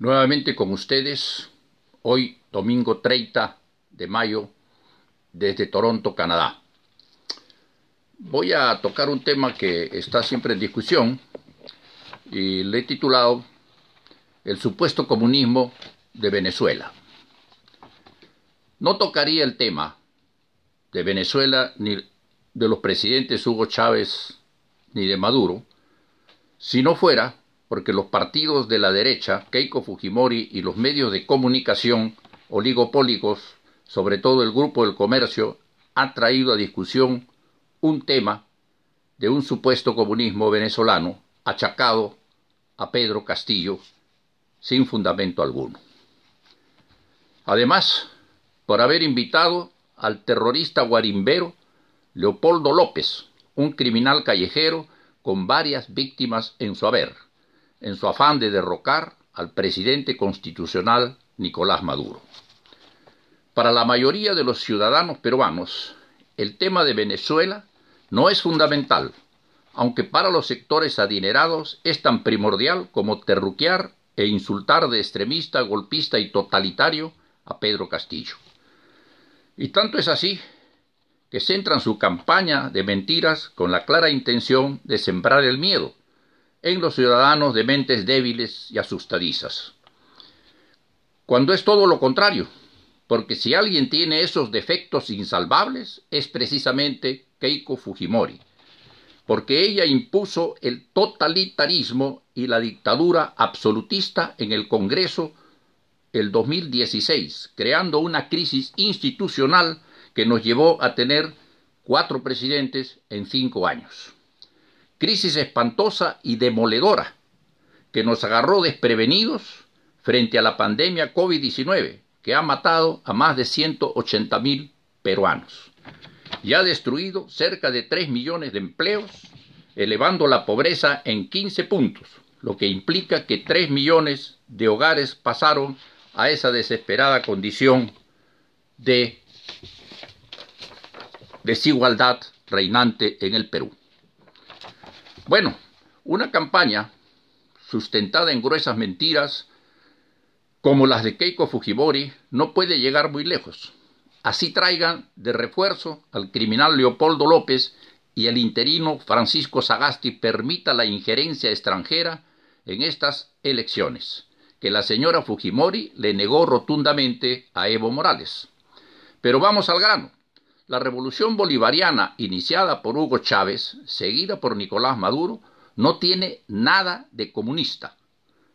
Nuevamente con ustedes, hoy domingo 30 de mayo, desde Toronto, Canadá. Voy a tocar un tema que está siempre en discusión y le he titulado El supuesto comunismo de Venezuela. No tocaría el tema de Venezuela ni de los presidentes Hugo Chávez ni de Maduro, si no fuera porque los partidos de la derecha, Keiko Fujimori, y los medios de comunicación oligopólicos, sobre todo el Grupo del Comercio, han traído a discusión un tema de un supuesto comunismo venezolano achacado a Pedro Castillo sin fundamento alguno. Además, por haber invitado al terrorista guarimbero Leopoldo López, un criminal callejero con varias víctimas en su haber, en su afán de derrocar al presidente constitucional Nicolás Maduro. Para la mayoría de los ciudadanos peruanos, el tema de Venezuela no es fundamental, aunque para los sectores adinerados es tan primordial como terruquear e insultar de extremista, golpista y totalitario a Pedro Castillo. Y tanto es así que centran su campaña de mentiras con la clara intención de sembrar el miedo en los ciudadanos de mentes débiles y asustadizas. Cuando es todo lo contrario, porque si alguien tiene esos defectos insalvables es precisamente Keiko Fujimori, porque ella impuso el totalitarismo y la dictadura absolutista en el Congreso el 2016, creando una crisis institucional que nos llevó a tener 4 presidentes en 5 años. Crisis espantosa y demoledora que nos agarró desprevenidos frente a la pandemia COVID-19, que ha matado a más de 180,000 peruanos y ha destruido cerca de 3 millones de empleos, elevando la pobreza en 15 puntos, lo que implica que 3 millones de hogares pasaron a esa desesperada condición de desigualdad reinante en el Perú. Bueno, una campaña sustentada en gruesas mentiras como las de Keiko Fujimori no puede llegar muy lejos. Así traigan de refuerzo al criminal Leopoldo López y el interino Francisco Sagasti permita la injerencia extranjera en estas elecciones, que la señora Fujimori le negó rotundamente a Evo Morales. Pero vamos al grano. La revolución bolivariana iniciada por Hugo Chávez, seguida por Nicolás Maduro, no tiene nada de comunista.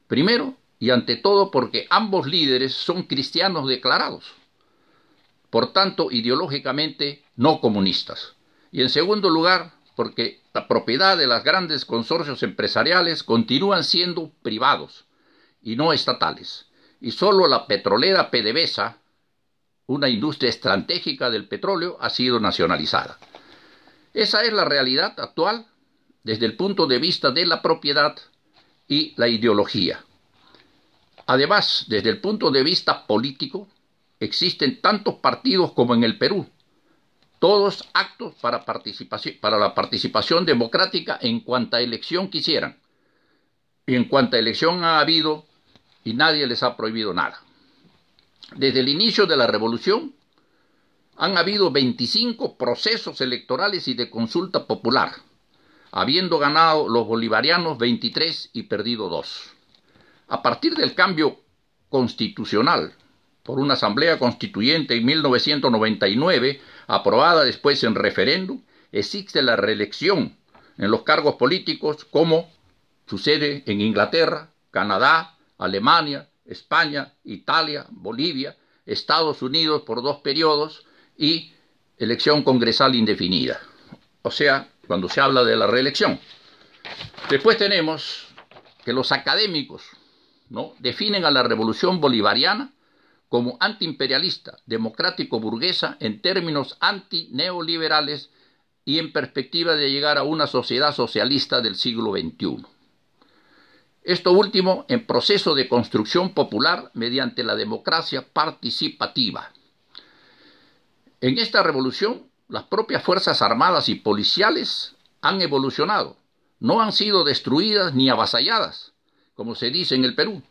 Primero y ante todo porque ambos líderes son cristianos declarados, por tanto ideológicamente no comunistas. Y en segundo lugar porque la propiedad de los grandes consorcios empresariales continúan siendo privados y no estatales. Y solo la petrolera PDVSA, una industria estratégica del petróleo, ha sido nacionalizada. Esa es la realidad actual desde el punto de vista de la propiedad y la ideología. Además, desde el punto de vista político, existen tantos partidos como en el Perú, todos aptos para la participación democrática en cuanta elección quisieran. Y en cuanta elección ha habido y nadie les ha prohibido nada. Desde el inicio de la revolución han habido 25 procesos electorales y de consulta popular, habiendo ganado los bolivarianos 23 y perdido 2. A partir del cambio constitucional por una asamblea constituyente en 1999, aprobada después en referéndum, existe la reelección en los cargos políticos como sucede en Inglaterra, Canadá, Alemania, España, Italia, Bolivia, Estados Unidos por 2 periodos y elección congresal indefinida. O sea, cuando se habla de la reelección. Después tenemos que los académicos, ¿no?, definen a la revolución bolivariana como antiimperialista, democrático-burguesa en términos antineoliberales y en perspectiva de llegar a una sociedad socialista del siglo XXI. Esto último en proceso de construcción popular mediante la democracia participativa. En esta revolución, las propias fuerzas armadas y policiales han evolucionado, no han sido destruidas ni avasalladas, como se dice en el Perú,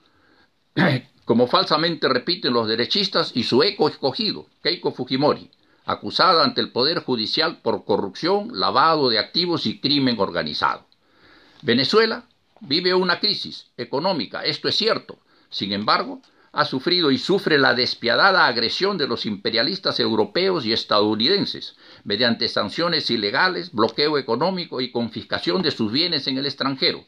como falsamente repiten los derechistas y su eco escogido, Keiko Fujimori, acusada ante el Poder Judicial por corrupción, lavado de activos y crimen organizado. Venezuela vive una crisis económica, esto es cierto. Sin embargo, ha sufrido y sufre la despiadada agresión de los imperialistas europeos y estadounidenses, mediante sanciones ilegales, bloqueo económico y confiscación de sus bienes en el extranjero.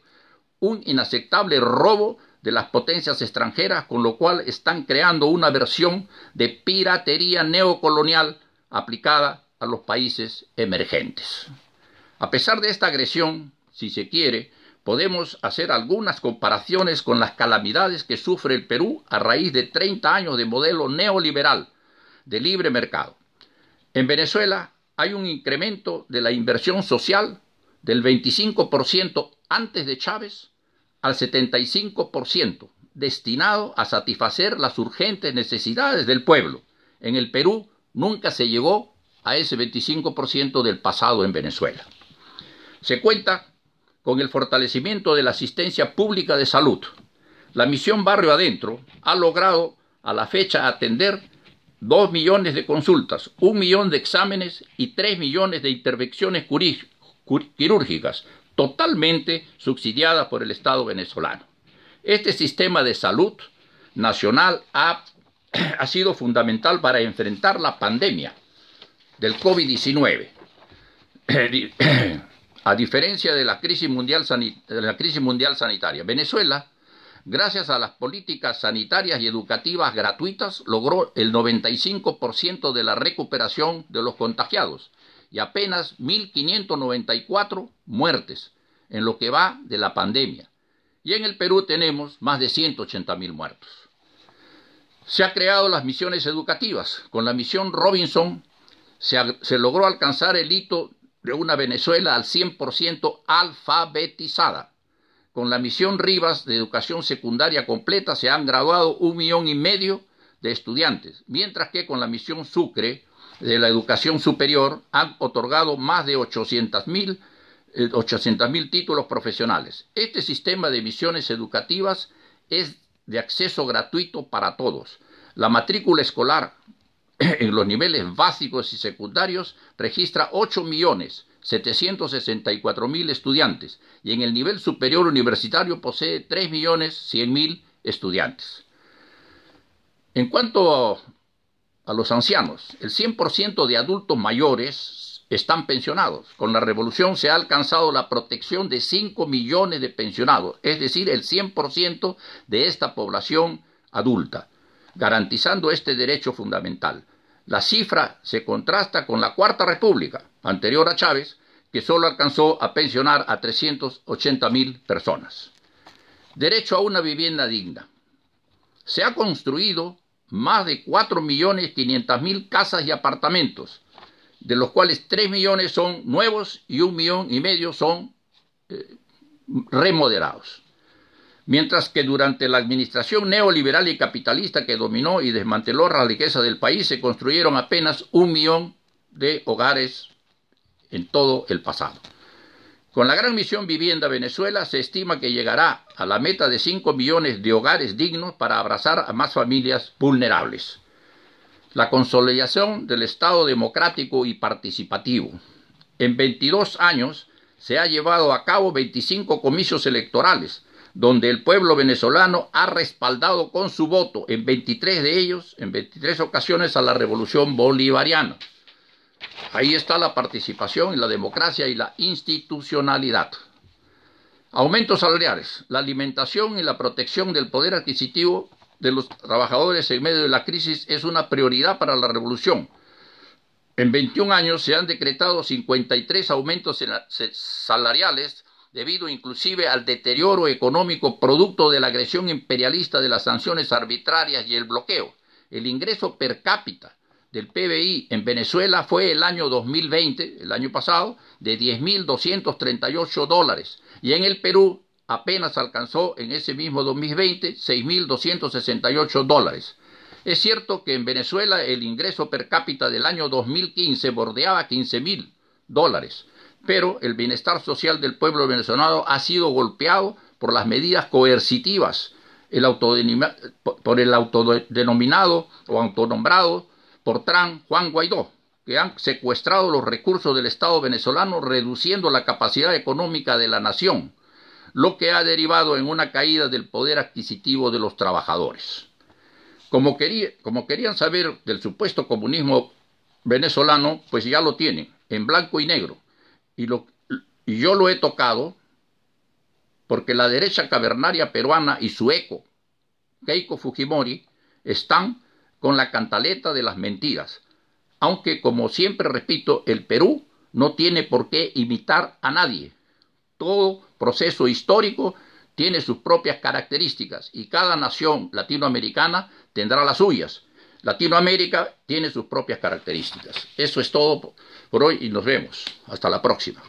Un inaceptable robo de las potencias extranjeras, con lo cual están creando una versión de piratería neocolonial aplicada a los países emergentes. A pesar de esta agresión, si se quiere, podemos hacer algunas comparaciones con las calamidades que sufre el Perú a raíz de 30 años de modelo neoliberal de libre mercado. En Venezuela hay un incremento de la inversión social del 25% antes de Chávez al 75%, destinado a satisfacer las urgentes necesidades del pueblo. En el Perú nunca se llegó a ese 25% del pasado en Venezuela. Se cuenta con el fortalecimiento de la asistencia pública de salud. La misión Barrio Adentro ha logrado a la fecha atender 2 millones de consultas, 1 millón de exámenes y 3 millones de intervenciones quirúrgicas, totalmente subsidiadas por el Estado venezolano. Este sistema de salud nacional ha sido fundamental para enfrentar la pandemia del COVID-19. A diferencia de la crisis mundial sanitaria, Venezuela, gracias a las políticas sanitarias y educativas gratuitas, logró el 95% de la recuperación de los contagiados y apenas 1.594 muertes en lo que va de la pandemia. Y en el Perú tenemos más de 180.000 muertos. Se han creado las misiones educativas. Con la misión Robinson se logró alcanzar el hito de una Venezuela al 100% alfabetizada. Con la misión Rivas de educación secundaria completa se han graduado 1,5 millones de estudiantes, mientras que con la misión Sucre de la educación superior han otorgado más de 800.000 títulos profesionales. Este sistema de misiones educativas es de acceso gratuito para todos. La matrícula escolar en los niveles básicos y secundarios registra 8.764.000 estudiantes y en el nivel superior universitario posee 3.100.000 estudiantes. En cuanto a los ancianos, el 100% de adultos mayores están pensionados. Con la revolución se ha alcanzado la protección de 5 millones de pensionados, es decir, el 100% de esta población adulta, garantizando este derecho fundamental. La cifra se contrasta con la Cuarta República, anterior a Chávez, que solo alcanzó a pensionar a 380.000 personas. Derecho a una vivienda digna. Se ha construido más de 4.500.000 casas y apartamentos, de los cuales 3 millones son nuevos y 1,5 millones son remodelados. Mientras que durante la administración neoliberal y capitalista que dominó y desmanteló la riqueza del país, se construyeron apenas 1 millón de hogares en todo el pasado. Con la gran misión Vivienda Venezuela se estima que llegará a la meta de 5 millones de hogares dignos para abrazar a más familias vulnerables. La consolidación del Estado democrático y participativo. En 22 años se ha llevado a cabo 25 comicios electorales, donde el pueblo venezolano ha respaldado con su voto en 23 de ellos, en 23 ocasiones, a la revolución bolivariana. Ahí está la participación y la democracia y la institucionalidad. Aumentos salariales, la alimentación y la protección del poder adquisitivo de los trabajadores en medio de la crisis es una prioridad para la revolución. En 21 años se han decretado 53 aumentos salariales, debido inclusive al deterioro económico producto de la agresión imperialista de las sanciones arbitrarias y el bloqueo. El ingreso per cápita del PBI en Venezuela fue el año 2020, el año pasado, de $10.238 y en el Perú apenas alcanzó en ese mismo 2020 $6.268. Es cierto que en Venezuela el ingreso per cápita del año 2015 bordeaba $15.000, pero el bienestar social del pueblo venezolano ha sido golpeado por las medidas coercitivas por el autodenominado o autonombrado por Trump Juan Guaidó, que han secuestrado los recursos del Estado venezolano, reduciendo la capacidad económica de la nación, lo que ha derivado en una caída del poder adquisitivo de los trabajadores. Como querían saber del supuesto comunismo venezolano, pues ya lo tienen, en blanco y negro. Y yo lo he tocado porque la derecha cavernaria peruana y su eco, Keiko Fujimori, están con la cantaleta de las mentiras. Aunque, como siempre repito, el Perú no tiene por qué imitar a nadie. Todo proceso histórico tiene sus propias características y cada nación latinoamericana tendrá las suyas. Latinoamérica tiene sus propias características. Eso es todo por hoy y nos vemos. Hasta la próxima.